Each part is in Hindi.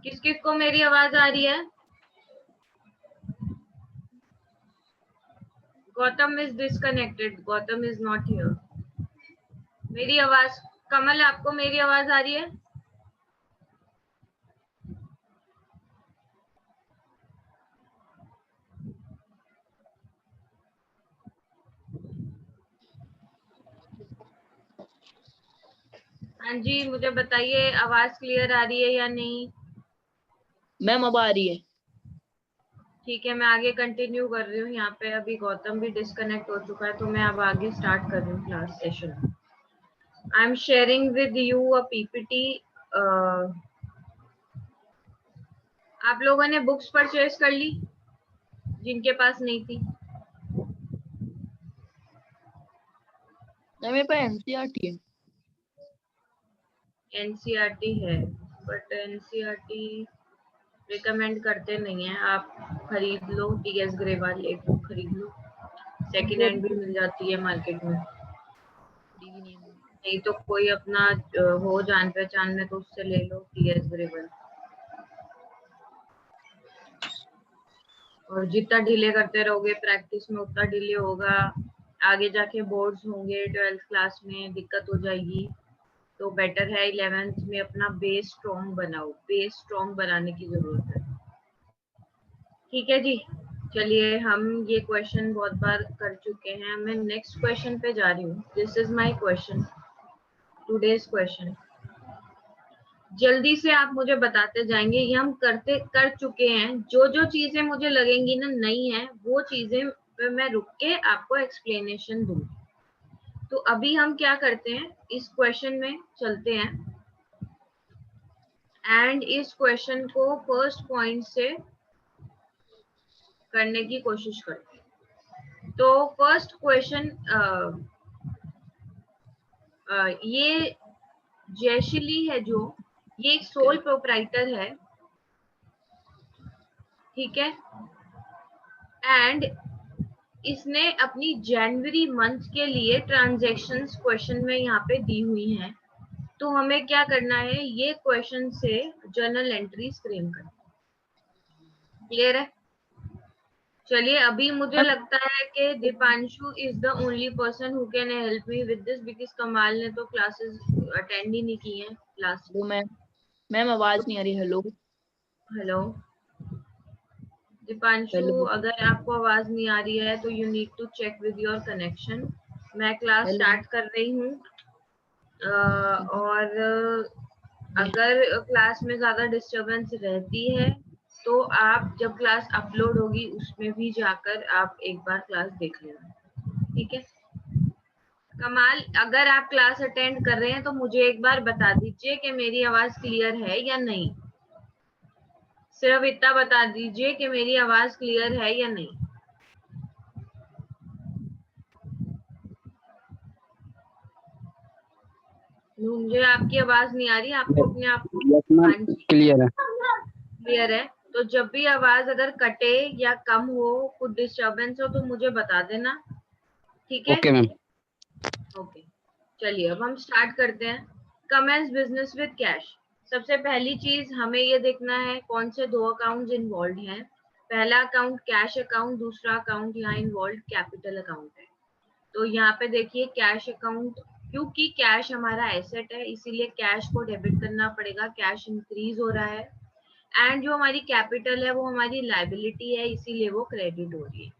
किस किस को मेरी आवाज आ रही है? Gautam is disconnected, Gautam is not here. मेरी आवाज, कमल आपको मेरी आवाज आ रही है? हाँ जी, मुझे बताइए आवाज क्लियर आ रही है या नहीं? मैम अब आ रही है। ठीक है, मैं आगे कंटिन्यू कर रही हूँ। यहाँ पे अभी गौतम भी डिस्कनेक्ट हो चुका है, तो मैं अब आगे स्टार्ट कर रही हूँ class session. I am sharing with you a PPT. आप लोगों ने बुक्स परचेज कर ली जिनके पास नहीं थी? मेरे पास एनसीईआरटी है। एनसीईआरटी है, बट एनसीईआरटी रिकमेंड करते नहीं है। आप खरीद लो, टीएस ग्रेवाल एक बुक खरीद लो, सेकेंड हैंड भी मिल जाती है मार्केट में। नहीं तो कोई अपना हो जान पहचान में तो उससे ले लो, टीएस ग्रेवाल। और जितना डिले करते रहोगे प्रैक्टिस में उतना डिले होगा, आगे जाके बोर्ड्स होंगे, 12th क्लास में दिक्कत हो जाएगी। तो बेटर है 11th में अपना बेस स्ट्रॉन्ग बनाओ, बेस स्ट्रॉन्ग बनाने की जरूरत है। ठीक है जी, चलिए हम ये क्वेश्चन बहुत बार कर चुके हैं, मैं नेक्स्ट क्वेश्चन पे जा रही हूँ। This is my question, today's question. जल्दी से आप मुझे बताते जाएंगे, ये हम कर चुके हैं। जो जो चीजें मुझे लगेंगी ना नई है, वो चीजें पे मैं रुक के आपको एक्सप्लेनेशन दूंगी। तो अभी हम क्या करते हैं, इस क्वेश्चन में चलते हैं एंड इस क्वेश्चन को फर्स्ट पॉइंट से करने की कोशिश करते हैं। तो फर्स्ट क्वेश्चन, ये जयशिली है जो, ये एक सोल प्रोप्राइटर है, ठीक है। एंड इसने अपनी जनवरी मंथ के लिए ट्रांजैक्शंस क्वेश्चन में यहाँ पे दी हुई हैं। तो हमें क्या करना है, ये क्वेश्चन से जर्नल एंट्रीज फ्रेम करना। क्लियर है? चलिए, अभी मुझे लगता है कि Deepanshu is the only person who can help me with this, because कमाल ने तो क्लासेस अटेंड ही नहीं की हैं लास्ट। वो मैम आवाज नहीं आ रही। हेलो हेलो दीपांशु, हेलो अगर आपको आवाज नहीं आ रही है तो you need to check with your connection. मैं क्लास हेलो। स्टार्ट कर रही हूँ, और अगर क्लास में ज्यादा डिस्टरबेंस रहती है तो आप जब क्लास अपलोड होगी उसमें भी जाकर आप एक बार क्लास देख लेना, ठीक है। कमाल, अगर आप क्लास अटेंड कर रहे हैं तो मुझे एक बार बता दीजिए कि मेरी आवाज क्लियर है या नहीं। सिर्फ इतना बता दीजिए कि मेरी आवाज क्लियर है या नहीं। मुझे आपकी आवाज नहीं आ रही, आपको अपने आप को। हाँ जी, क्लियर है। क्लियर है। तो जब भी आवाज अगर कटे या कम हो, कुछ डिस्टरबेंस हो, तो मुझे बता देना, ठीक है। Okay ma'am. ओके, चलिए अब हम स्टार्ट करते हैं। Commence business with cash. सबसे पहली चीज हमें ये देखना है कौन से दो अकाउंट्स इन्वॉल्व हैं। पहला अकाउंट कैश अकाउंट, दूसरा अकाउंट यहाँ इन्वॉल्व कैपिटल अकाउंट है। तो यहाँ पे देखिए कैश अकाउंट, क्योंकि कैश हमारा एसेट है इसीलिए कैश को डेबिट करना पड़ेगा, कैश इंक्रीज हो रहा है। एंड जो हमारी कैपिटल है वो हमारी लायबिलिटी है, इसीलिए वो क्रेडिट हो रही है,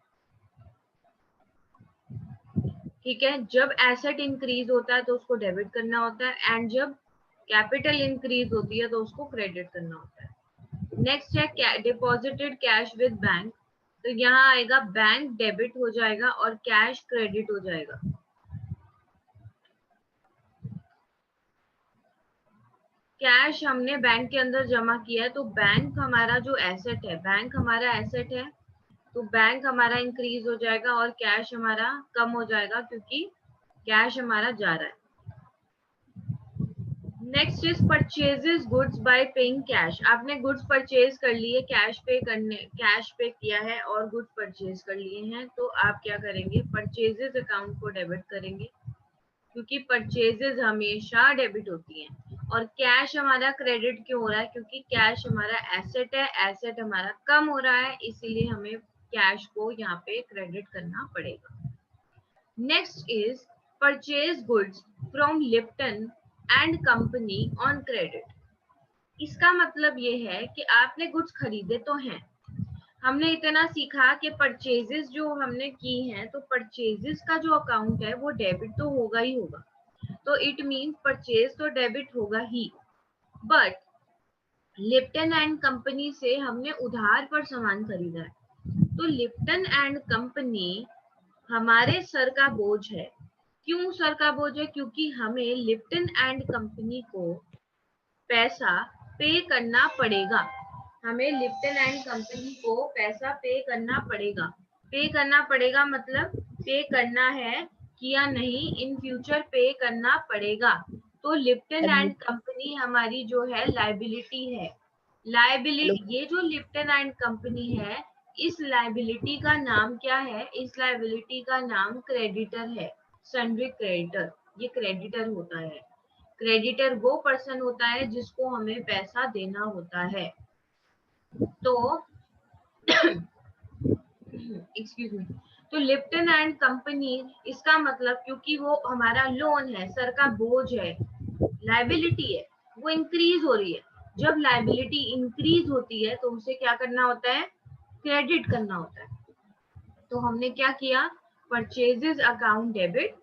ठीक है। जब एसेट इंक्रीज होता है तो उसको डेबिट करना होता है, एंड जब कैपिटल इंक्रीज होती है तो उसको क्रेडिट करना होता है। नेक्स्ट है डिपॉजिटेड कैश विद बैंक। तो यहाँ आएगा बैंक डेबिट हो जाएगा और कैश क्रेडिट हो जाएगा। कैश हमने बैंक के अंदर जमा किया है, तो बैंक हमारा जो एसेट है, बैंक हमारा एसेट है, तो बैंक हमारा इंक्रीज हो जाएगा और कैश हमारा कम हो जाएगा क्योंकि कैश हमारा जा रहा है। Next is purchases goods by paying cash. आपने गुड्स परचेज कर लिए, कैश पे किया है और गुड्स परचेज कर लिए हैं, तो आप क्या करेंगे, परचेजेस अकाउंट को डेबिट करेंगे क्योंकि परचेजेस हमेशा डेबिट होती हैं। और कैश हमारा क्रेडिट क्यों हो रहा है? क्योंकि कैश हमारा एसेट है, एसेट हमारा कम हो रहा है, इसीलिए हमें कैश को यहाँ पे क्रेडिट करना पड़ेगा। Next is purchase goods from Lipton and company on credit. इसका मतलब ये है कि आपने गुड्स खरीदे तो हैं, हमने इतना सीखा कि परचेजेस जो हमने की हैं, तो परचेजेस का जो अकाउंट है वो डेबिट तो होगा ही होगा, तो इट मीन्स परचेज तो डेबिट होगा ही। बट लिप्टन एंड कंपनी से हमने उधार पर सामान खरीदा है, तो लिप्टन एंड कंपनी हमारे सर का बोझ है। क्यों सर का बोझ है? क्योंकि हमें लिप्टन एंड कंपनी को पैसा पे करना पड़ेगा, हमें लिप्टन एंड कंपनी को पैसा पे करना पड़ेगा। पे करना पड़ेगा मतलब पे करना है कि या नहीं, इन फ्यूचर पे करना पड़ेगा। तो लिप्टन एंड कंपनी हमारी जो है लायबिलिटी है। लायबिलिटी, ये जो लिप्टन एंड कंपनी है, इस लायबिलिटी का नाम क्या है? इस लायबिलिटी का नाम क्रेडिटर है, सन्ड्री क्रेडिटर, ये क्रेडिटर होता है। क्रेडिटर वो पर्सन होता है जिसको हमें पैसा देना होता है। तो एक्सक्यूज मी, तो लिप्टन एंड कंपनी, इसका मतलब क्योंकि वो हमारा लोन है, सर का बोझ है, लायबिलिटी है, वो इंक्रीज हो रही है। जब लायबिलिटी इंक्रीज होती है तो उसे क्या करना होता है? क्रेडिट करना होता है। तो हमने क्या किया? Purchases account debit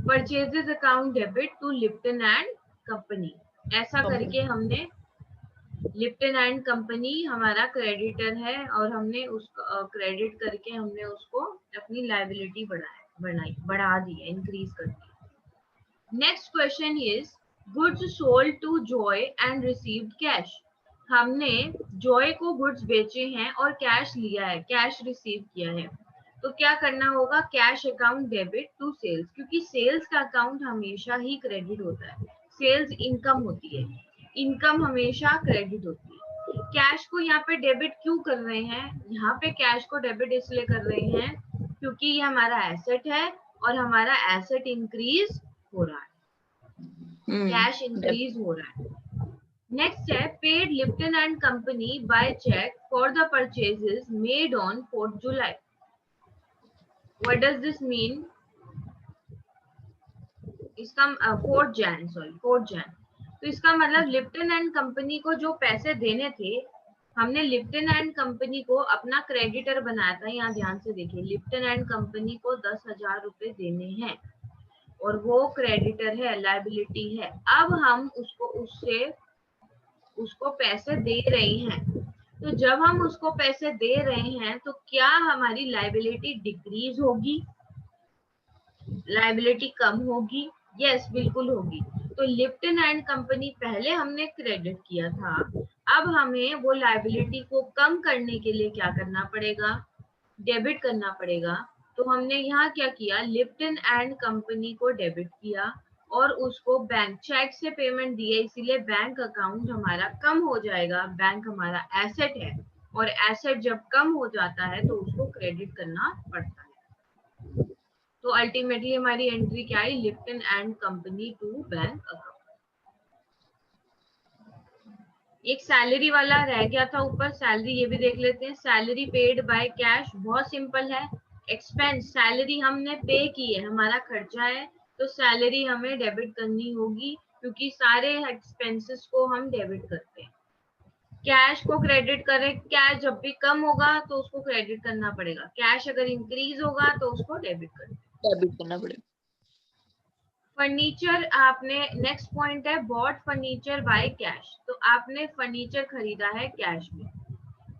purchases account debit to Lipton and company. ऐसा करके हमने लिप्टन एंड कंपनी हमारा क्रेडिटर है और हमने उसको क्रेडिट करके हमने उसको अपनी लायबिलिटी बढ़ा दी है, इंक्रीज कर दी। Next question is goods sold to Joy and received cash. हमने जॉय को गुड्स बेचे हैं और कैश लिया है, कैश रिसीव किया है, तो क्या करना होगा? Cash account debit to sales, क्योंकि सेल्स का अकाउंट हमेशा ही क्रेडिट होता है, सेल्स इनकम होती है, इनकम हमेशा क्रेडिट होती है। कैश को यहाँ पे डेबिट क्यों कर रहे हैं? यहाँ पे कैश को डेबिट इसलिए कर रहे हैं क्योंकि ये हमारा एसेट है और हमारा एसेट इंक्रीज हो रहा है, कैश इंक्रीज हो रहा है। नेक्स्ट है paid Lipton and company by cheque for the purchases made on 4th July। What does this mean? इसका 4th Jan। तो इसका मतलब लिप्टन एंड कंपनी को जो पैसे देने थे, हमने लिप्टन एंड कंपनी को अपना क्रेडिटर बनाया था। यहाँ ध्यान से देखिए, लिप्टन एंड कंपनी को 10,000 रुपए देने हैं और वो क्रेडिटर है, लायबिलिटी है। अब हम उसको पैसे दे रहे हैं, तो जब हम उसको पैसे दे रहे हैं तो क्या हमारी लायबिलिटी डिक्रीज होगी? लायबिलिटी कम होगी? यस, बिल्कुल होगी। तो लिप्टन एंड कंपनी पहले हमने क्रेडिट किया था, अब हमें वो लायबिलिटी को कम करने के लिए क्या करना पड़ेगा? डेबिट करना पड़ेगा। तो हमने यहाँ क्या किया? लिप्टन एंड कंपनी को डेबिट किया और उसको बैंक चेक से पेमेंट दिए, इसीलिए बैंक अकाउंट हमारा कम हो जाएगा। बैंक हमारा एसेट है और एसेट जब कम हो जाता है तो उसको क्रेडिट करना पड़ता है। तो अल्टीमेटली हमारी एंट्री क्या आई? Lipton and company to bank account. एक सैलरी वाला रह गया था ऊपर, सैलरी ये भी देख लेते हैं। सैलरी पेड बाय कैश, बहुत सिंपल है। एक्सपेंस, सैलरी हमने पे की है, हमारा खर्चा है, तो सैलरी हमें डेबिट करनी होगी क्योंकि सारे एक्सपेंसेस को हम डेबिट करते हैं। कैश को क्रेडिट करें, कैश जब भी कम होगा तो उसको क्रेडिट करना पड़ेगा, कैश अगर इंक्रीज होगा तो उसको डेबिट करना पड़ेगा। फर्नीचर, आपने नेक्स्ट पॉइंट है बॉट फर्नीचर बाय कैश। तो आपने फर्नीचर खरीदा है कैश में,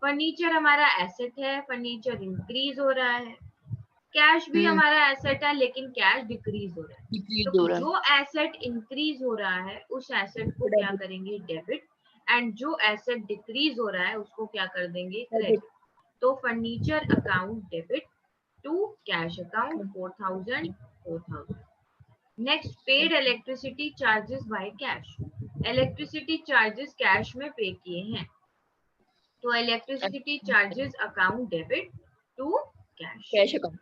फर्नीचर हमारा एसेट है, फर्नीचर इंक्रीज हो रहा है। कैश भी हमारा एसेट है लेकिन कैश डिक्रीज हो रहा है। तो जो एसेट इंक्रीज हो रहा है उस एसेट को क्या करेंगे? डेबिट, एंड जो एसेट डिक्रीज हो रहा है उसको क्या कर देंगे? क्रेडिट। तो furniture account debit to cash account 4,000। Next, paid electricity charges by cash. Electricity charges cash में पे किए हैं, तो electricity charges account debit to cash account.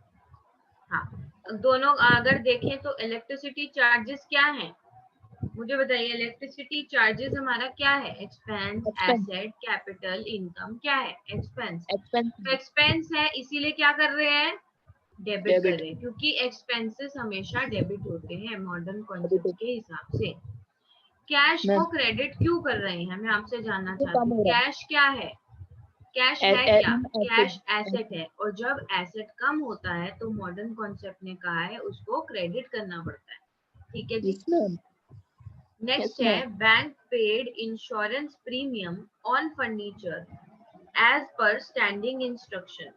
हाँ, दोनों अगर देखें तो इलेक्ट्रिसिटी चार्जेस क्या है, मुझे बताइए। इलेक्ट्रिसिटी चार्जेस हमारा क्या है? Expense, expense asset, capital, income. क्या है? एक्सपेंस। एक्सपेंस तो एक्सपेंस है, इसीलिए क्या कर रहे हैं? डेबिट कर डेबिट रहे हैं, क्योंकि एक्सपेंसेस हमेशा डेबिट होते हैं मॉडर्न कॉन्सेप्ट डेबिट के हिसाब से। कैश मैम को क्रेडिट क्यों कर रहे हैं? मैं आपसे जानना ये चाहती कम हूँ। हो रहा कैश क्या है? कैश है है क्या? कैश एसेट एसिड है, और जब एसेट कम होता है तो मॉडर्न कॉन्सेप्ट ने कहा है उसको क्रेडिट करना पड़ता है। ठीक है जी। Yes ma'am yes next ma'am है bank paid insurance premium on furniture as per standing instruction.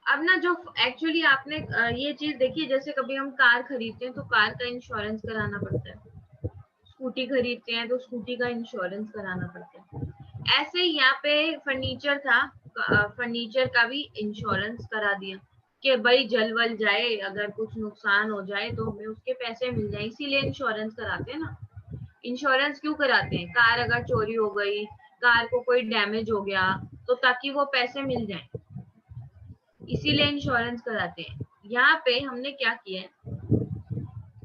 अब ना जो एक्चुअली आपने ये चीज देखी, जैसे कभी हम कार खरीदते हैं तो कार का इंश्योरेंस कराना पड़ता है, स्कूटी खरीदते हैं तो स्कूटी का इंश्योरेंस कराना पड़ता है। ऐसे ही यहाँ पे फर्नीचर था, फर्नीचर का भी इंश्योरेंस करा दिया कि भाई जल वल जाए, अगर कुछ नुकसान हो जाए तो हमें उसके पैसे मिल जाए, इसीलिए इंश्योरेंस कराते हैं ना। इंश्योरेंस क्यों कराते हैं? कार अगर चोरी हो गई, कार को कोई डैमेज हो गया, तो ताकि वो पैसे मिल जाए, इसीलिए इंश्योरेंस कराते हैं। यहाँ पे हमने क्या किया है,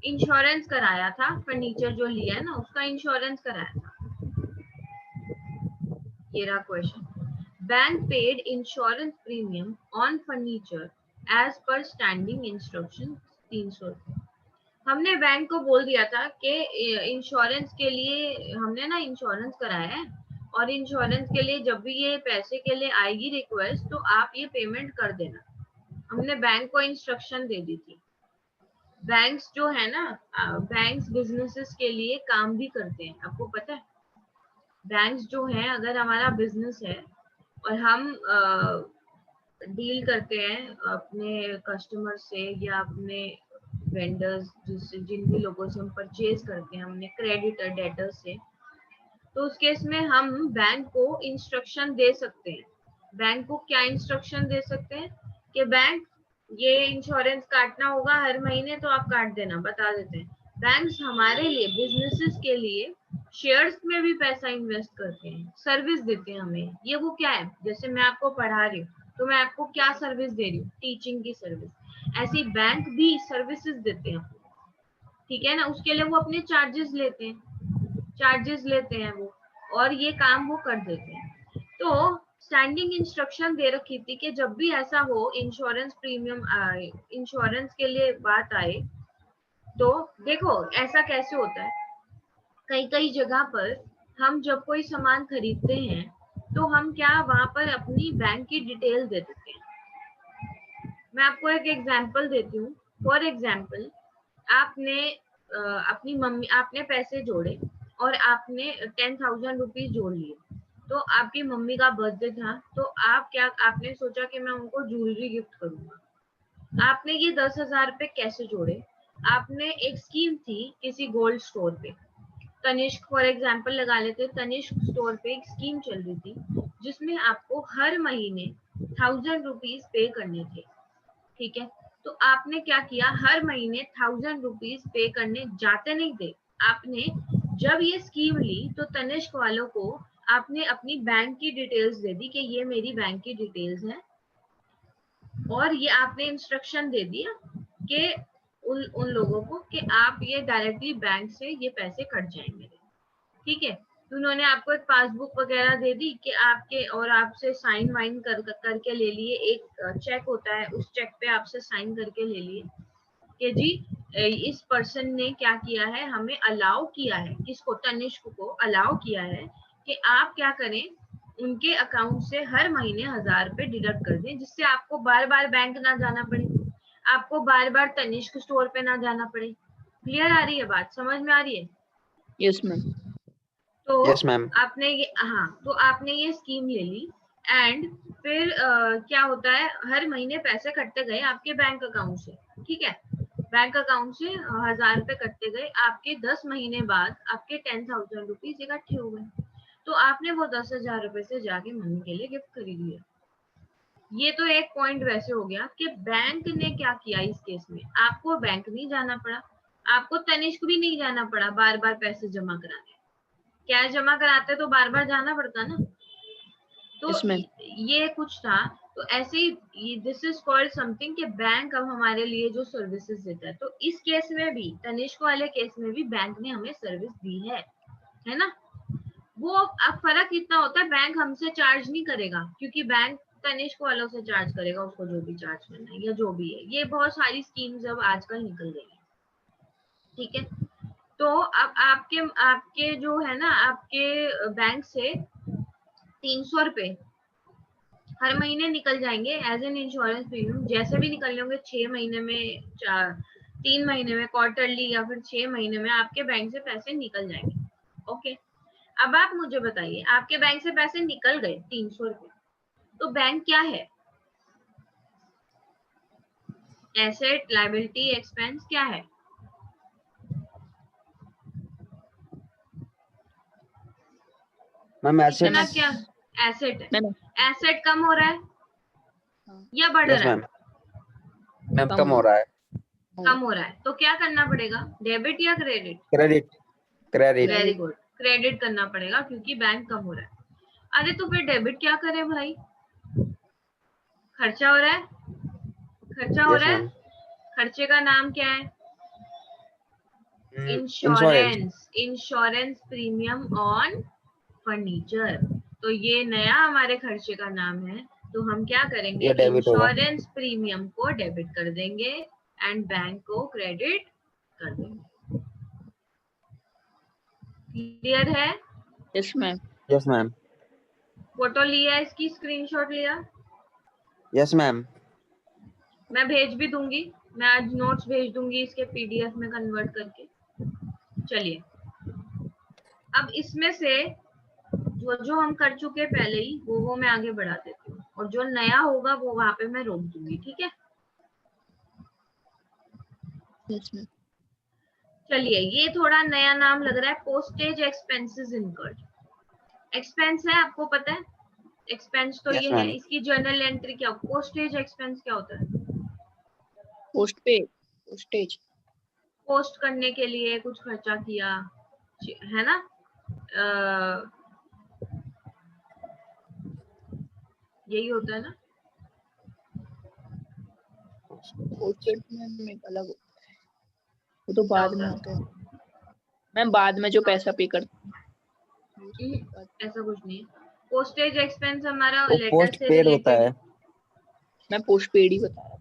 इंश्योरेंस कराया था, फर्नीचर जो लिया है ना उसका इंश्योरेंस कराया था। ये रहा question. Bank paid insurance premium on furniture as per standing instruction 300। हमने बैंक को बोल दिया था कि इंश्योरेंस के लिए हमने ना इंश्योरेंस कराया है, और इंश्योरेंस के लिए जब भी ये पैसे के लिए आएगी रिक्वेस्ट तो आप ये पेमेंट कर देना। हमने बैंक को इंस्ट्रक्शन दे दी थी। बैंक्स जो है ना, बैंक्स बिजनेसेस के लिए काम भी करते हैं, आपको पता है। बैंक्स जो है, अगर हमारा बिजनेस है और हम डील करते हैं अपने कस्टमर से या अपने वेंडर्स, जिससे जिन भी लोगों से हम परचेज करते हैं, हमने क्रेडिटर डेटर से, तो उस केस में हम बैंक को इंस्ट्रक्शन दे सकते हैं। बैंक को क्या इंस्ट्रक्शन दे सकते हैं कि बैंक ये इंश्योरेंस काटना होगा हर महीने, तो आप काट देना, बता देते हैं। बैंक्स हमारे लिए, बिजनेसेस के लिए शेयर्स में भी पैसा इन्वेस्ट करते हैं, सर्विस देते हैं हमें। ये वो क्या है, जैसे मैं आपको पढ़ा रही हूँ तो मैं आपको क्या सर्विस दे रही हूँ? टीचिंग की सर्विस। ऐसी बैंक भी सर्विसेज देते हैं, ठीक है ना। उसके लिए वो अपने चार्जेस लेते हैं, वो, और ये काम वो कर देते हैं। तो स्टैंडिंग इंस्ट्रक्शन दे रखी थी कि जब भी ऐसा हो, इंश्योरेंस प्रीमियम आए, इंश्योरेंस के लिए बात आए, तो देखो ऐसा कैसे होता है, कई कई जगह पर हम जब कोई सामान खरीदते हैं तो हम क्या वहां पर अपनी बैंक की डिटेल दे देते हैं। मैं आपको एक एग्जांपल देती हूँ। फॉर एग्जांपल, आपने अपनी मम्मी, आपने पैसे जोड़े और आपने 10,000 रुपीज जोड़ लिए। तो आपकी मम्मी का बर्थडे था, तो आप क्या, आपने सोचा कि मैं उनको ज्वेलरी गिफ्ट करूंगा। आपने ये 10,000 रुपए कैसे जोड़े? आपने एक स्कीम थी किसी गोल्ड स्टोर पे, तनिष्क फॉर एग्जांपल लगा लेते, तनिष्क स्टोर पे एक स्कीम चल रही थी जिसमें आपको हर महीने 1,000 रुपीज पे करने थे, ठीक है। तो आपने क्या किया, हर महीने 1,000 रुपीज पे करने जाते नहीं थे। आपने जब ये स्कीम ली तो तनिष्क वालों को आपने अपनी बैंक की डिटेल्स दे दी कि ये मेरी बैंक की डिटेल्स है, और ये आपने इंस्ट्रक्शन दे दिया कि उन उन लोगों को कि आप ये डायरेक्टली बैंक से ये पैसे कट जाएंगे, ठीक है। तो उन्होंने आपको एक पासबुक वगैरह दे दी कि आपके, और आपसे साइन वाइन करके ले लिए, एक चेक होता है, उस चेक पे आपसे साइन करके ले लिए कि जी इस पर्सन ने क्या किया है, हमें अलाउ किया है, किसको, तनिष्क को अलाउ किया है कि आप क्या करें, उनके अकाउंट से हर महीने 1,000 रुपए डिडक्ट कर दें, जिससे आपको बार बार बैंक ना जाना पड़े, आपको बार बार तनिष्क स्टोर पे ना जाना पड़े। क्लियर आ रही है बात, समझ में आ रही है? यस मैम तो यस मैम। आपने ये, हाँ, तो आपने ये स्कीम ले ली, एंड फिर क्या होता है, हर महीने पैसे कटते गए आपके बैंक अकाउंट से, ठीक है। बैंक अकाउंट से 1,000 रुपए कटते गए, आपके 10 महीने बाद आपके 10,000 रुपीज इकट्ठे हो गए। तो आपने वो 10,000 रुपए से जाके मम्मी के लिए गिफ्ट खरीद लिया। ये तो एक पॉइंट वैसे हो गया कि बैंक ने क्या किया इस केस में, आपको बैंक नहीं जाना पड़ा, आपको तनिष्क भी नहीं जाना पड़ा बार बार पैसे जमा कराने। कैश जमा कराते तो बार बार जाना पड़ता ना। तो यस मैम ये कुछ था। तो ऐसे ही दिस इज कॉल्ड समथिंग कि बैंक अब हमारे लिए जो सर्विसेज देता है, तो इस केस में भी, तनिष्क वाले केस में भी बैंक ने हमें सर्विस दी है ना। वो अब फर्क इतना होता है, बैंक हमसे चार्ज नहीं करेगा, क्योंकि बैंक तनिष्क वालों से चार्ज करेगा, उसको जो भी चार्ज करना है या जो भी है। ये बहुत सारी स्कीम्स अब आजकल निकल गई है, ठीक है। तो अब आपके जो है ना, आपके बैंक से 300 रुपए हर महीने निकल जाएंगे एज एन इंश्योरेंस प्रीमियम। जैसे भी निकल होंगे, 6 महीने में, 3 महीने में, क्वार्टरली, या फिर 6 महीने में आपके बैंक से पैसे निकल जाएंगे। ओके, अब आप मुझे बताइए, आपके बैंक से पैसे निकल गए 300 रुपए, तो बैंक क्या है? एसेट, लायबिलिटी, एक्सपेंस क्या है? मैम इतना एसेट्स। क्या एसेट है? मैम एसेट कम हो रहा है या बढ़ यस रहा है? मैम, मैम कम हो रहा है। कम हो रहा है, तो क्या करना पड़ेगा? डेबिट या credit? Credit, credit. Very good, credit करना पड़ेगा, क्योंकि बैंक कम हो रहा है। अरे तो फिर डेबिट क्या करें भाई? खर्चा हो रहा है, खर्चा हो यस रहा है। मैम। खर्चे का नाम क्या है? Insurance. Insurance premium on furniture. तो ये नया हमारे खर्चे का नाम है। तो हम क्या करेंगे? ये डेबिट होगा। इंश्योरेंस प्रीमियम को डेबिट कर देंगे एंड बैंक को क्रेडिट कर देंगे। क्लियर है? Yes ma'am. Yes ma'am. Photo लिया, इसकी स्क्रीनशॉट लिया? Yes ma'am. मैं भेज भी दूंगी, मैं आज नोट्स भेज दूंगी इसके पीडीएफ में कन्वर्ट करके। चलिए, अब इसमें से जो हम कर चुके पहले ही, वो मैं आगे बढ़ा देती हूँ, और जो नया होगा वो वहां पे मैं रोक दूंगी, ठीक है। Yes ma'am. चलिए, ये थोड़ा नया नाम लग रहा है, पोस्टेज एक्सपेंसेस इनकर्ड। एक्सपेंस है, आपको पता है एक्सपेंस तो Yes, ये है। ma'am. इसकी जर्नल एंट्री क्या? पोस्टेज एक्सपेंस क्या होता है? पोस्ट पे, पोस्टेज। पोस्ट करने के लिए कुछ खर्चा किया, है ना। यही होता है ना। पोस्टेज में एक अलग होता है, वो तो बाद में होता होता है मैम, बाद में जो पैसा पे करते हैं। ऐसा कुछ नहीं है। पोस्टेज एक्सपेंस हमारा वो लेटर पोस्ट से पेड होता रिलेटेड है, है। मैं पोस्ट पेड ही बता रहा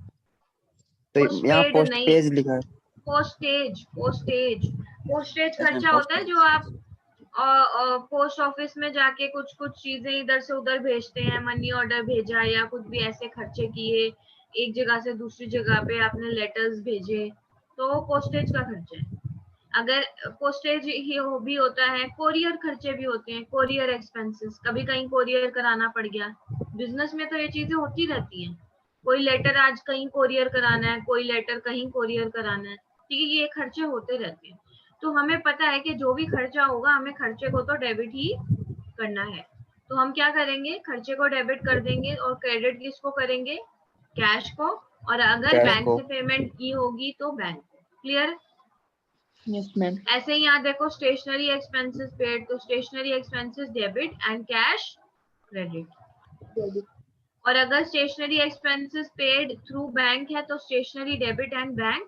तो यहाँ पोस्टपेड पोस्ट नहीं, पेज लिखा है। पोस्टेज पोस्टेज पोस्टेज Yes, खर्चा ma'am, होता है postage. जो आप पोस्ट ऑफिस में जाके कुछ कुछ चीजें इधर से उधर भेजते हैं, मनी ऑर्डर भेजा या कुछ भी ऐसे खर्चे किए, एक जगह से दूसरी जगह पे आपने लेटर्स भेजे, तो पोस्टेज का खर्चा है। अगर पोस्टेज ही भी होता है, कोरियर खर्चे भी होते हैं, कोरियर एक्सपेंसेस, कभी कहीं कोरियर कराना पड़ गया। बिजनेस में तो ये चीजें होती रहती हैं, कोई लेटर आज कहीं कोरियर कराना है, कोई लेटर कहीं कोरियर कराना है, ठीक है, ये खर्चे होते रहते हैं। तो हमें पता है कि जो भी खर्चा होगा, हमें खर्चे को तो डेबिट ही करना है। तो हम क्या करेंगे? खर्चे को डेबिट कर देंगे, और क्रेडिट किसको करेंगे? कैश को। और अगर Cash बैंक को। से पेमेंट की होगी तो बैंक को। क्लियर? Yes ma'am. ऐसे ही यहाँ देखो, स्टेशनरी एक्सपेंसेस पेड, तो stationery expenses debit and cash credit. और अगर stationery expenses paid through bank है तो stationery debit and bank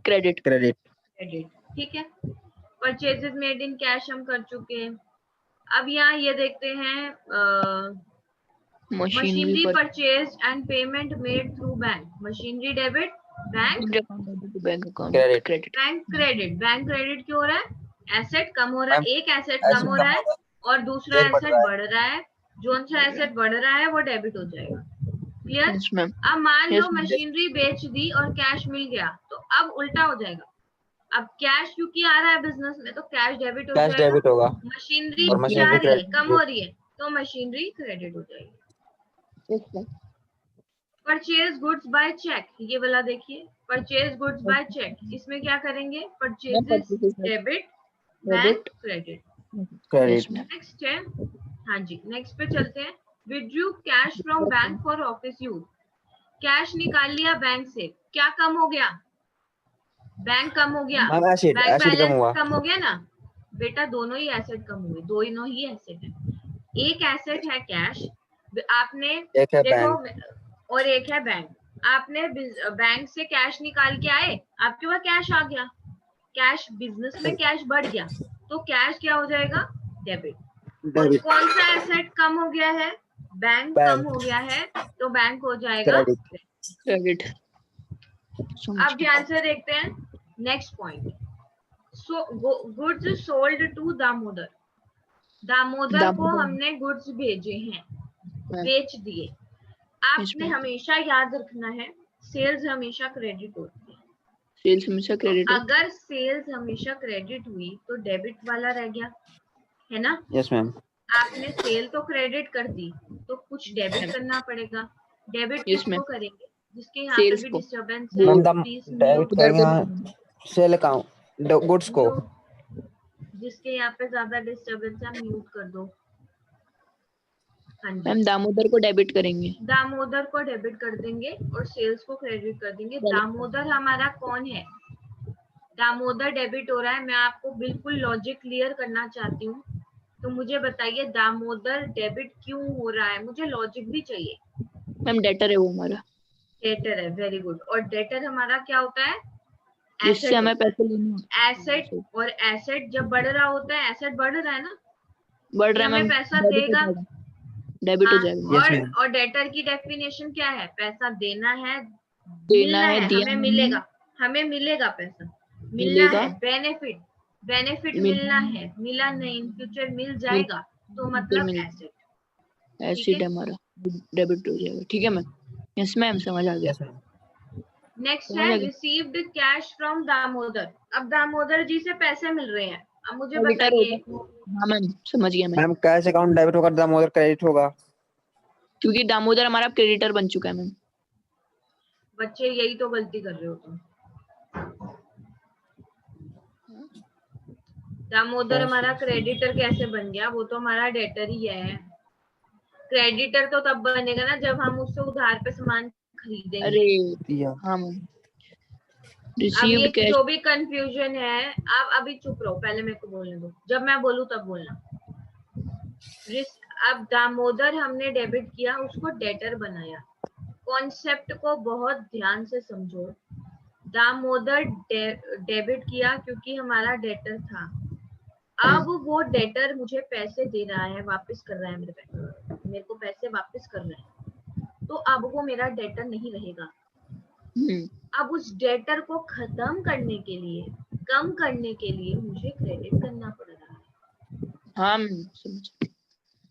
credit. Credit. Credit, ठीक है। परचेजेस मेड इन कैश हम कर चुके हैं। अब यहाँ ये देखते हैं, machinery purchase and payment made through bank. Machinery debit, bank bank account Credit. Credit. Bank credit. Bank credit क्यों हो रहा है? एसेट कम हो रहा है, Ma'am, एक एसेट asset कम हो कम रहा है हो रहा है, और दूसरा एक बढ़ एसेट रहा है। बढ़ रहा है। जो सा एसेट बढ़ रहा है वो डेबिट हो जाएगा। क्लियर? Yes ma'am. अब मान Yes, लो ma'am. मशीनरी बेच दी और कैश मिल गया, तो अब उल्टा हो जाएगा। अब कैश क्योंकि आ रहा है बिजनेस में, तो कैश डेबिट हो कैश जाएगा। डेबिट होगा मशीनरी और जा मशीनरी रही है, क्रेडिट। कम हो रही है, तो मशीनरी क्रेडिट हो जाएगी। Yes ma'am. Purchase goods by cheque, ये वाला देखिए, परचेज गुड्स बाय चेक, इसमें क्या करेंगे? Purchases debit, bank credit. Credit. Next है, हाँ जी, नेक्स्ट पे चलते हैं। Withdrew cash from bank for office use. Cash निकाल लिया बैंक से, क्या कम हो गया? बैंक कम हो गया, मैम एसिड, बैंक एसिड कम बैलेंस हुआ। कम हो गया ना बेटा। दोनों ही एसेट कम हुए, दोनों ही एसेट है। एक एसेट है कैश, आपने एक है देखो बैंक। और एक है बैंक। आपने बैंक से कैश निकाल के आए, आपके पास कैश आ गया, कैश बिजनेस में कैश बढ़ गया, तो कैश क्या हो जाएगा? डेबिट। और डेबिट। कौन सा एसेट कम हो गया है? बैंक कम हो गया है, तो बैंक हो जाएगा क्रेडिट। क्रेडिट। अब ध्यान से देखते हैं next point. Goods sold to Damodar. Damodar को हमने गुड्स भेजे हैं, बेच दिए। आपने हमेशा याद रखना है, सेल्स हमेशा क्रेडिट होती है। सेल्स हमेशा क्रेडिट। अगर सेल्स हमेशा क्रेडिट हुई तो डेबिट वाला रह गया, है ना? Yes ma'am. आपने सेल तो क्रेडिट कर दी, तो कुछ डेबिट करना पड़ेगा। डेबिट किसको करेंगे? जिसके यहाँ पे भी डिस्टर्बेंस है, मैम दम प्लीज डेबिट म्यूट। करेंगे सेल अकाउंट गुड्स को। जिसके यहाँ पे ज्यादा डिस्टर्बेंस है म्यूट कर दो। हाँ जी, मैम दामोदर को डेबिट करेंगे। दामोदर को डेबिट कर देंगे और सेल्स को क्रेडिट कर देंगे। दामोदर हमारा कौन है? दामोदर डेबिट हो रहा है। मैं आपको बिल्कुल लॉजिक क्लियर करना चाहती हूँ, तो मुझे बताइए दामोदर डेबिट क्यों हो रहा है? मुझे लॉजिक भी चाहिए। मैम डेटर है वो हमारा। डेटर है, वेरी गुड। और डेटर हमारा क्या होता है? जिससे हमें पैसे लेने। एसेट। और एसेट जब बढ़ रहा होता है, एसेट बढ़ रहा है ना, बढ़ रहा है हमें मैम। पैसा देगा। डेबिट हो जाएगा। और डेटर की डेफिनेशन क्या है? पैसा देना है, देना है, हमें मिलेगा, हमें मिलेगा पैसा, मिलना है, बेनिफिट, बेनिफिट मिलना है, मिला नहीं, इन फ्यूचर मिल जाएगा, तो मतलब एसेट। एसेट हमारा डेबिट हो जाएगा। ठीक है मैम। यस मैम, समझ आ गया। नेक्स्ट है रिसीव्ड कैश फ्रॉम दामोदर। अब दामोदर जी से पैसे मिल रहे हैं, अब मुझे बताइए। हाँ मैम, समझ गया मैम कैश अकाउंट डेबिट होगा, दामोदर क्रेडिट होगा, क्योंकि दामोदर हमारा क्रेडिटर बन चुका है मैम। बच्चे यही तो गलती कर रहे हो तुम। दामोदर हमारा क्रेडिटर कैसे बन गया? वो तो हमारा डेटर ही है। क्रेडिटर तो तब बनेगा ना जब हम उससे उधार पे सामान खरीदेंगे। अरे हाँ मैम। अब ये जो भी कंफ्यूजन है, आप अभी चुप रहो, पहले मेरे को बोलने दो, जब मैं बोलूं तब बोलना। अब दामोदर हमने डेबिट किया, उसको डेटर बनाया। कॉन्सेप्ट को बहुत ध्यान से समझो। दामोदर डेबिट किया क्योंकि हमारा डेटर था। अब वो डेटर मुझे पैसे दे रहा है, वापस कर रहा है, मेरे को पैसे वापस कर रहा है, तो अब वो मेरा डेटर नहीं रहेगा। अब उस डेटर को खत्म करने के लिए, कम करने के लिए मुझे क्रेडिट करना पड़ रहा है। हाँ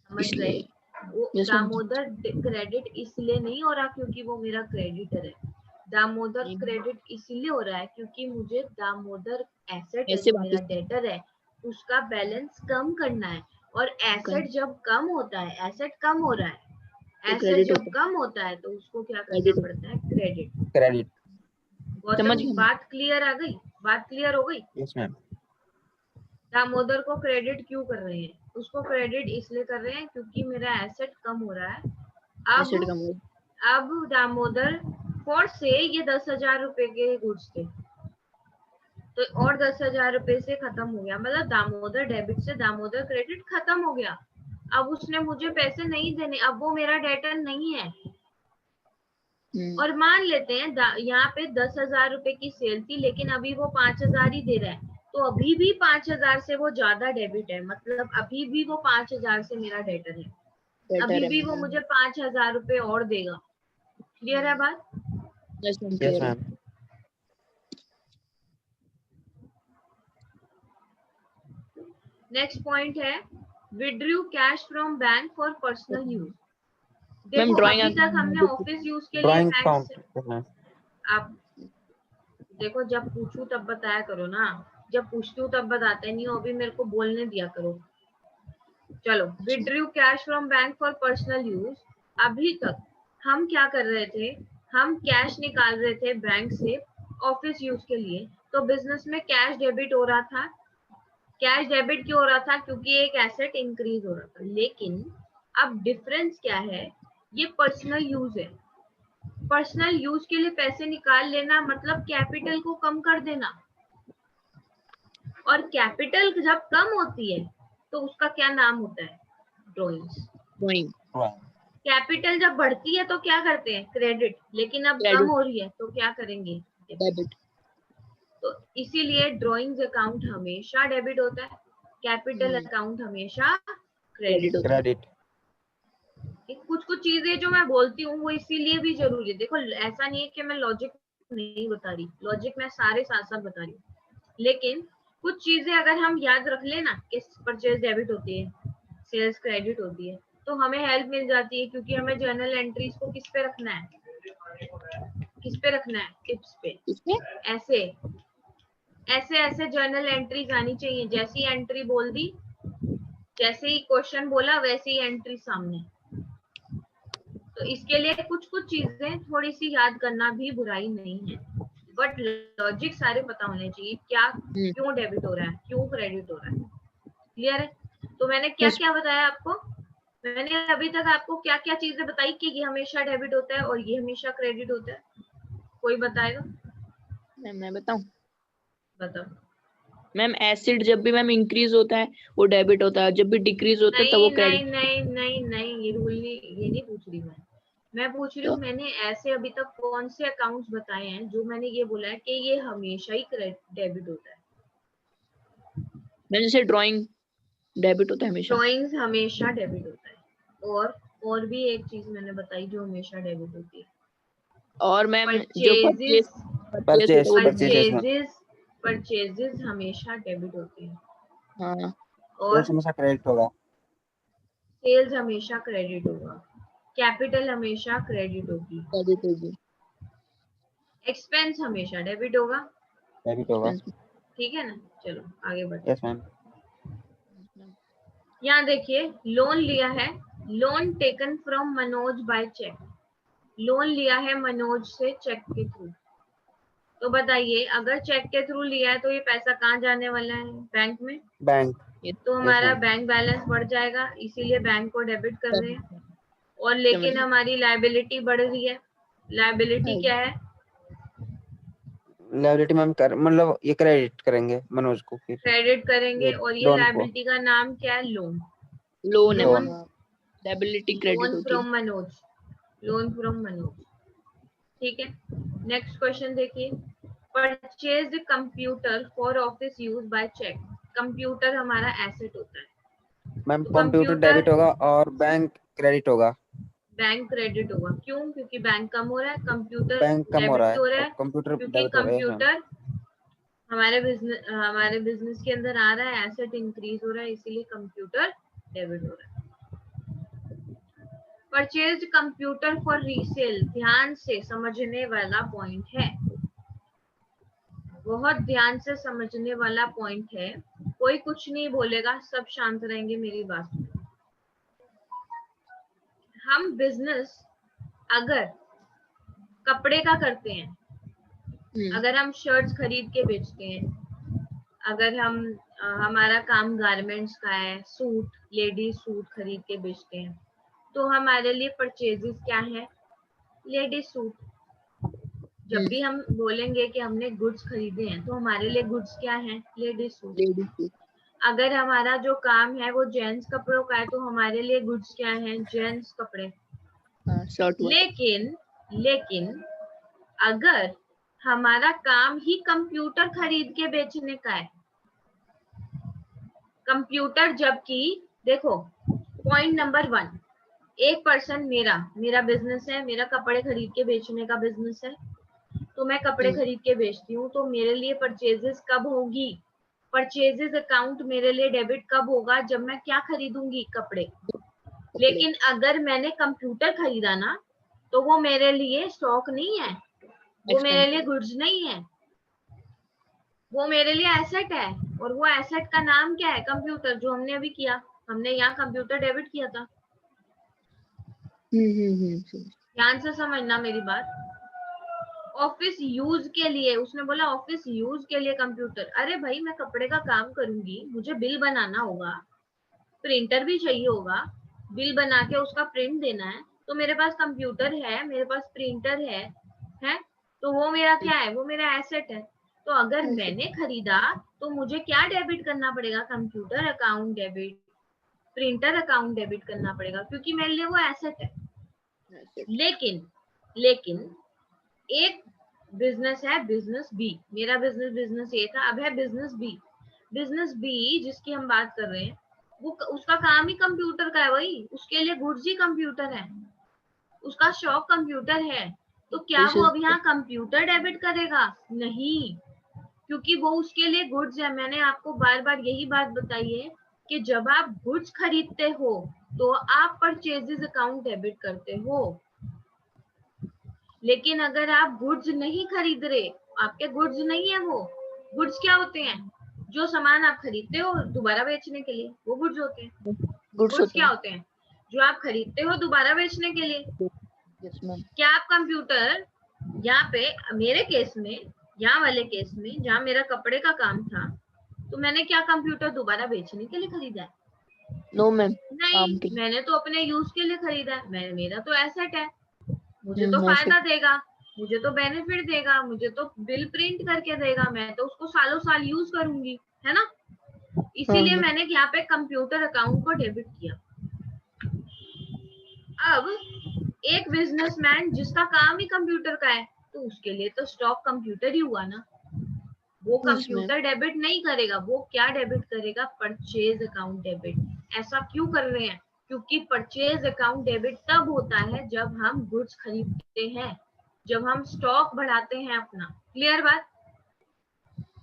समझ गए? वो दामोदर क्रेडिट इसलिए नहीं हो रहा क्योंकि वो मेरा क्रेडिटर है। दामोदर क्रेडिट इसलिए हो रहा है क्योंकि मुझे दामोदर एसेट है जो मेरा डेटर है, उसका बैलेंस कम करना है। और एसेट जब कम होता है, एसेट कम हो रहा है, एसेट जब कम होता है तो उसको क्या करना पड़ता है? क्रेडिट। गौतम, बात क्लियर आ गई? बात क्लियर हो गई? Yes ma'am. दामोदर को क्रेडिट क्यों कर रहे हैं? उसको क्रेडिट इसलिए कर रहे हैं क्योंकि मेरा एसेट कम हो रहा है। अब दामोदर फॉर से ये 10,000 रुपए के गुड्स थे, तो और 10,000 रुपए से खत्म हो गया, मतलब दामोदर डेबिट से दामोदर क्रेडिट खत्म हो गया। अब उसने मुझे पैसे नहीं देने, अब वो मेरा डेटर नहीं है। और मान लेते हैं यहाँ पे 10,000 रुपए की सेल थी, लेकिन अभी वो 5,000 ही दे रहा है, तो अभी भी 5,000 से वो ज्यादा डेबिट है, मतलब अभी भी वो 5,000 से मेरा डेटर है, अभी भी वो मुझे 5,000 रुपए और देगा। क्लियर है बात? Yes ma'am. नेक्स्ट पॉइंट है withdrew cash from bank for personal use. देखो अभी तक हमने ऑफिस यूज के लिए बैंक से, आप देखो जब पूछूं तब बताया करो ना, जब पूछती हूँ तब बताते नहीं हो, अभी मेरे को बोलने दिया करो। चलो, withdrew cash from bank for personal use. अभी तक हम क्या कर रहे थे? हम कैश निकाल रहे थे बैंक से ऑफिस यूज के लिए, तो बिजनेस में कैश डेबिट हो रहा था। कैश डेबिट क्यों हो रहा था? क्योंकि एक एसेट इंक्रीज हो रहा था। लेकिन अब डिफरेंस क्या है? ये पर्सनल यूज है। पर्सनल यूज के लिए पैसे निकाल लेना मतलब कैपिटल को कम कर देना, और कैपिटल जब कम होती है तो उसका क्या नाम होता है? ड्रॉइंग्स। कैपिटल जब बढ़ती है तो क्या करते हैं, क्रेडिट, लेकिन अब Credit. कम हो रही है तो क्या करेंगे, डेबिट. तो इसीलिए ड्रॉइंग्स अकाउंट हमेशा डेबिट होता है, कैपिटल अकाउंट हमेशा क्रेडिट होता है। क्रेडिट। कुछ कुछ चीजें जो मैं बोलती हूँ वो इसीलिए भी जरूरी है। देखो ऐसा नहीं है कि मैं लॉजिक नहीं बता रही, लॉजिक मैं सारे साथ साथ बता रही हूँ, लेकिन कुछ चीजें अगर हम याद रख लेना कि परचेज डेबिट होती है, सेल्स क्रेडिट होती है, तो हमें हेल्प मिल जाती है, क्योंकि हमें जर्नल एंट्रीज को किस पे रखना है, किस पे रखना है, टिप्स पे। इसमें ऐसे ऐसे ऐसे जर्नल एंट्रीज आनी चाहिए, जैसी एंट्री बोल दी, जैसे ही क्वेश्चन बोला वैसे ही एंट्री सामने। तो इसके लिए कुछ कुछ चीजें थोड़ी सी याद करना भी बुराई नहीं है, बट लॉजिक सारे पता होने चाहिए, क्या क्यों डेबिट हो रहा है, क्यों क्रेडिट हो रहा है। क्लियर है? तो मैंने क्या क्या बताया आपको, मैंने अभी तक आपको क्या क्या चीजें बताई कि ये हमेशा डेबिट होता है और ये हमेशा क्रेडिट होता है, कोई बताएगा? मैं बताऊं? बताओ। मैम एसिड जब भी मैम इंक्रीज होता है वो डेबिट होता है, जब भी डिक्रीज होता है तब वो नहीं क्रेडिट। नहीं नहीं नहीं नहीं, ये रूल नहीं, ये नहीं पूछ रही मैं पूछ रही हूँ मैंने ऐसे अभी तक कौन से अकाउंट्स बताए हैं जो मैंने ये बोला है कि ये हमेशा ही डेबिट होता है। मैम जैसे ड्राइंग डेबिट होता है हमेशा। ड्राइंग्स हमेशा डेबिट होता है, और भी एक चीज मैंने बताई जो हमेशा डेबिट होती है, और मैम जो परचेजेस परचेजेस परचेजेस हमेशा डेबिट होती है, हाँ, और हमेशा क्रेडिट होगा, सेल्स हमेशा क्रेडिट होगा, कैपिटल हमेशा क्रेडिट होगी, डेबिट होगी, एक्सपेंस हमेशा डेबिट होगा। डेबिट होगा। ठीक है ना, चलो आगे बढ़ते। Yes ma'am. यहाँ देखिए, लोन लिया है, loan taken from Manoj by cheque, loan लिया है मनोज से चेक के थ्रू। तो बताइए अगर चेक के थ्रू लिया है तो ये पैसा कहाँ जाने वाला है, बैंक में। बैंक। तो हमारा बैंक बैलेंस बढ़ जाएगा, इसीलिए बैंक को डेबिट कर रहे हैं। और लेकिन हमारी लायबिलिटी बढ़ रही है, लायबिलिटी क्या है, लायबिलिटी मैम कर मतलब ये क्रेडिट करेंगे मनोज को, फिर क्रेडिट करेंगे, और ये लोन को लायबिलिटी का नाम क्या है, लोन। लोन है, लोन लायबिलिटी क्रेडिट लोन होती है। From Manoj, loan from Manoj. ठीक है, नेक्स्ट क्वेश्चन देखिए, purchase computer for office use by cheque. Computer हमारा एसेट होता है, मैम, तो कंप्यूटर डेबिट होगा और बैंक क्रेडिट होगा। बैंक क्रेडिट होगा, क्यों, क्योंकि बैंक कम हो रहा है, कंप्यूटर बैंक कम हो रहा डेबिट है हो रहा और है, कंप्यूटर क्योंकि डेबिट हो रहा है। Yes ma'am. कंप्यूटर हमारे बिजनेस के अंदर आ रहा है, एसेट इंक्रीज हो रहा है, इसीलिए कंप्यूटर डेबिट हो रहा है। परचेज कंप्यूटर फॉर रीसेल, ध्यान से समझने वाला पॉइंट है, बहुत ध्यान से समझने वाला पॉइंट है। कोई कुछ नहीं बोलेगा, सब शांत रहेंगे मेरी बात सुनो। हम बिजनेस अगर कपड़े का करते हैं, अगर हम शर्ट्स खरीद के बेचते हैं, अगर हमारा काम गारमेंट्स का है, सूट, लेडीज सूट खरीद के बेचते हैं, तो हमारे लिए परचेजेस क्या है, लेडीज सूट। जब भी हम बोलेंगे कि हमने गुड्स खरीदे हैं तो हमारे लिए गुड्स क्या है, लेडीज सूट। अगर हमारा जो काम है वो जेंट्स कपड़ों का है तो हमारे लिए गुड्स क्या है, जेंट्स कपड़े। लेकिन अगर हमारा काम ही कंप्यूटर खरीद के बेचने का है, कंप्यूटर, जबकि देखो पॉइंट नंबर 1, एक पर्सन, मेरा बिजनेस है, मेरा कपड़े खरीद के बेचने का बिजनेस है, तो मैं कपड़े खरीद के बेचती हूँ, तो मेरे लिए परचेजेस कब होगी, परचेजेस अकाउंट मेरे लिए डेबिट कब होगा, जब मैं क्या खरीदूंगी, कपड़े। लेकिन अगर मैंने कंप्यूटर खरीदा ना, तो वो मेरे लिए स्टॉक नहीं है, वो मेरे लिए गुड्स नहीं है, वो मेरे लिए एसेट है, और वो एसेट का नाम क्या है, कंप्यूटर, जो हमने अभी किया, हमने यहाँ कंप्यूटर डेबिट किया था। ध्यान से समझना मेरी बात। ऑफिस यूज के लिए, उसने बोला ऑफिस यूज के लिए कंप्यूटर, अरे भाई मैं कपड़े का काम करूंगी, मुझे बिल बनाना होगा, प्रिंटर भी चाहिए होगा, बिल बना के उसका प्रिंट देना है, तो मेरे पास कंप्यूटर है, मेरे पास प्रिंटर है, तो वो मेरा क्या है, वो मेरा एसेट है। तो अगर मैंने खरीदा तो मुझे क्या डेबिट करना पड़ेगा, computer account debit, printer account debit करना पड़ेगा, क्योंकि मेरे लिए वो एसेट है। लेकिन एक बिजनेस है, बिजनेस बी, मेरा बिजनेस ए था, अब है बिजनेस बी। बिजनेस बी जिसकी हम बात कर रहे हैं, वो उसका काम ही कंप्यूटर का है, वही उसके लिए गुड्स ही कंप्यूटर है, उसका शॉप कंप्यूटर है। तो क्या वो अब यहाँ कंप्यूटर डेबिट करेगा? नहीं, क्योंकि वो उसके लिए गुड्स है। मैंने आपको बार बार यही बात बताई है कि जब आप गुड्स खरीदते हो तो आप परचेजेस अकाउंट डेबिट करते हो। लेकिन अगर आप गुड्स नहीं खरीद रहे, आपके गुड्स नहीं है, वो गुड्स क्या होते हैं? जो सामान आप खरीदते हो दोबारा बेचने के लिए, वो गुड्स होते हैं। गुड्स क्या होते हैं? जो आप खरीदते हो दोबारा बेचने के लिए। क्या आप कंप्यूटर, यहाँ पे मेरे केस में, यहाँ वाले केस में जहाँ मेरा कपड़े का काम था, तो मैंने क्या कंप्यूटर दोबारा बेचने के लिए खरीदा है? नो मैम, नहीं, मैंने तो अपने यूज के लिए खरीदा है। मेरा तो एसेट है, मुझे तो फायदा देगा, मुझे तो बेनिफिट देगा, मुझे तो बिल प्रिंट करके देगा, मैं तो उसको सालों साल यूज करूंगी, है ना? इसीलिए मैंने यहाँ पे कंप्यूटर अकाउंट को डेबिट किया। अब एक बिजनेसमैन जिसका काम ही कंप्यूटर का है, तो उसके लिए तो स्टॉक कंप्यूटर ही हुआ ना। वो कंप्यूटर डेबिट नहीं करेगा, वो क्या डेबिट करेगा? Purchase account debit. ऐसा क्यों कर रहे हैं? क्योंकि परचेज अकाउंट डेबिट तब होता है जब हम गुड्स खरीदते हैं, जब हम स्टॉक बढ़ाते हैं अपना। क्लियर बात?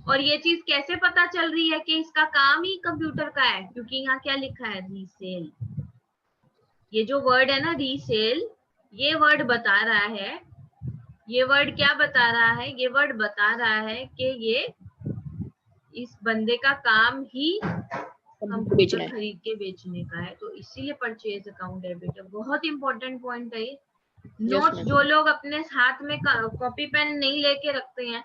और ये चीज कैसे पता चल रही है कि इसका काम ही कंप्यूटर का है? क्योंकि यहाँ क्या लिखा है? रीसेल। ये जो वर्ड है ना रीसेल, ये वर्ड बता रहा है, ये वर्ड क्या बता रहा है? ये वर्ड बता रहा है कि ये इस बंदे का काम ही कंप्यूटर खरीद के बेचने का है, तो इसीलिए परचेज अकाउंट डेबिट है। बहुत इंपॉर्टेंट पॉइंट है ये। नोट्स जो लोग अपने हाथ में कॉपी पेन नहीं लेके रखते हैं,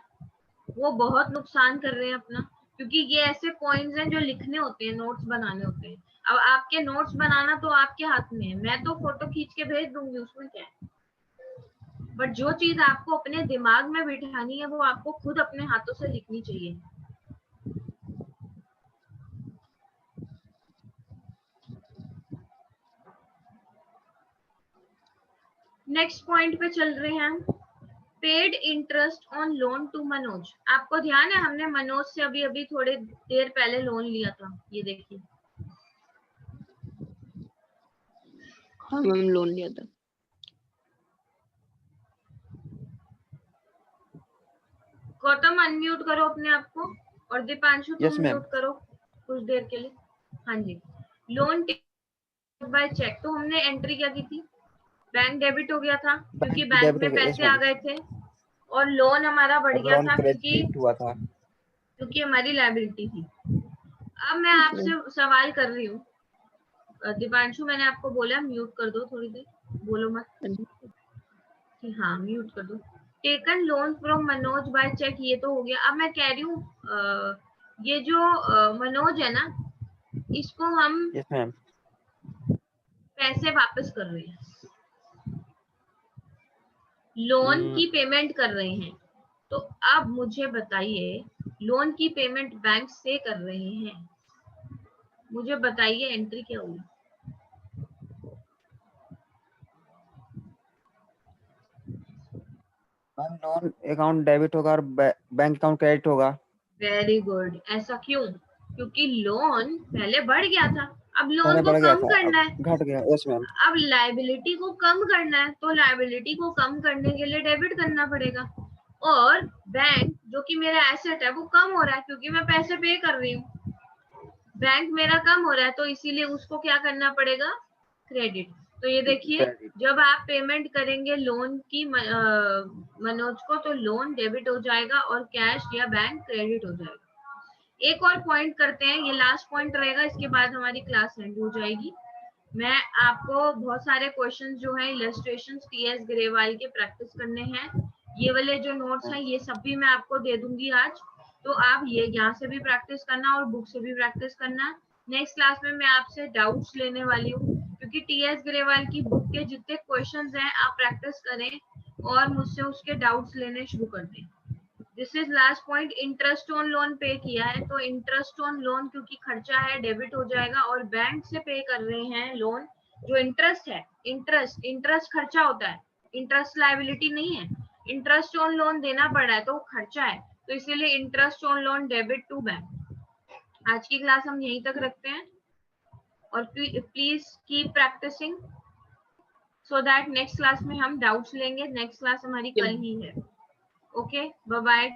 वो बहुत नुकसान कर रहे हैं अपना, क्योंकि ये ऐसे पॉइंट्स हैं जो लिखने होते हैं, नोट्स बनाने होते हैं। अब आपके नोट्स बनाना तो आपके हाथ में है, मैं तो फोटो खींच के भेज दूंगी, उसमें क्या है। बट जो चीज आपको अपने दिमाग में बिठानी है, वो आपको खुद अपने हाथों से लिखनी चाहिए। नेक्स्ट पॉइंट पे चल रहे हैं हम। Paid interest on loan to Manoj. आपको ध्यान है हमने मनोज से अभी अभी थोड़ी देर पहले लोन लिया था, ये देखिए। हाँ मैम, लोन लिया था। गौतम अनम्यूट करो अपने आप को, और दीपांशु तुम म्यूट करो कुछ देर के लिए। हाँ जी। लोन बाय चेक, तो हमने एंट्री क्या की थी? बैंक डेबिट हो गया था क्योंकि बैंक में पैसे आ गए थे, और लोन हमारा बढ़ गया था क्योंकि हमारी लायबिलिटी थी। अब मैं आपसे सवाल कर रही हूँ, दीपांशु मैंने आपको बोला म्यूट कर दो, थोड़ी देर बोलो मत। हाँ म्यूट कर दो। Taken loan from Manoj by cheque, ये तो हो गया। अब मैं कह रही हूँ ये जो मनोज है ना, इसको हम पैसे वापस कर रहे हैं, लोन की पेमेंट कर रहे हैं। तो अब मुझे बताइए, लोन की पेमेंट बैंक से कर रहे हैं, मुझे बताइए एंट्री क्या हुई? लोन अकाउंट डेबिट होगा और बैंक अकाउंट क्रेडिट होगा। Very good. ऐसा क्यों? क्योंकि लोन पहले बढ़ गया था, अब लोन को कम करना है, घट गया। Yes ma'am. अब लायबिलिटी को कम करना है, तो लायबिलिटी को कम करने के लिए डेबिट करना पड़ेगा। और बैंक जो कि मेरा एसेट है वो कम हो रहा है क्योंकि मैं पैसे पे कर रही हूँ, बैंक मेरा कम हो रहा है, तो इसीलिए उसको क्या करना पड़ेगा? क्रेडिट। तो ये देखिए, जब आप पेमेंट करेंगे लोन की मनोज को, तो लोन डेबिट हो जाएगा और कैश या बैंक क्रेडिट हो जाएगा। एक और पॉइंट करते हैं, ये लास्ट पॉइंट रहेगा, इसके बाद हमारी क्लास एंड हो जाएगी। मैं आपको बहुत सारे क्वेश्चंस जो हैं इलस्ट्रेशंस टीएस ग्रेवाल के प्रैक्टिस करने हैं। ये वाले जो नोट्स हैं ये सब भी मैं आपको दे दूंगी आज, तो आप ये यहाँ से भी प्रैक्टिस करना और बुक से भी प्रैक्टिस करना। नेक्स्ट क्लास में मैं आपसे डाउट्स लेने वाली हूँ, क्योंकि टीएस ग्रेवाल की बुक के जितने क्वेश्चंस हैं आप प्रैक्टिस करें और मुझसे उसके डाउट्स लेने शुरू कर दें। This is last point. Interest on loan पे किया है, तो इंटरेस्ट ऑन लोन क्योंकि खर्चा है डेबिट हो जाएगा, और बैंक से पे कर रहे हैं लोन, जो इंटरेस्ट है, इंटरेस्ट खर्चा होता है, इंटरेस्ट लायबिलिटी नहीं है। इंटरेस्ट ऑन लोन देना पड़ रहा है तो वो खर्चा है, तो इसीलिए interest on loan debit to bank. आज की क्लास हम यहीं तक रखते हैं और please keep practising so that next class में हम डाउट्स लेंगे। नेक्स्ट क्लास हमारी कल ही है। Okay, bye bye.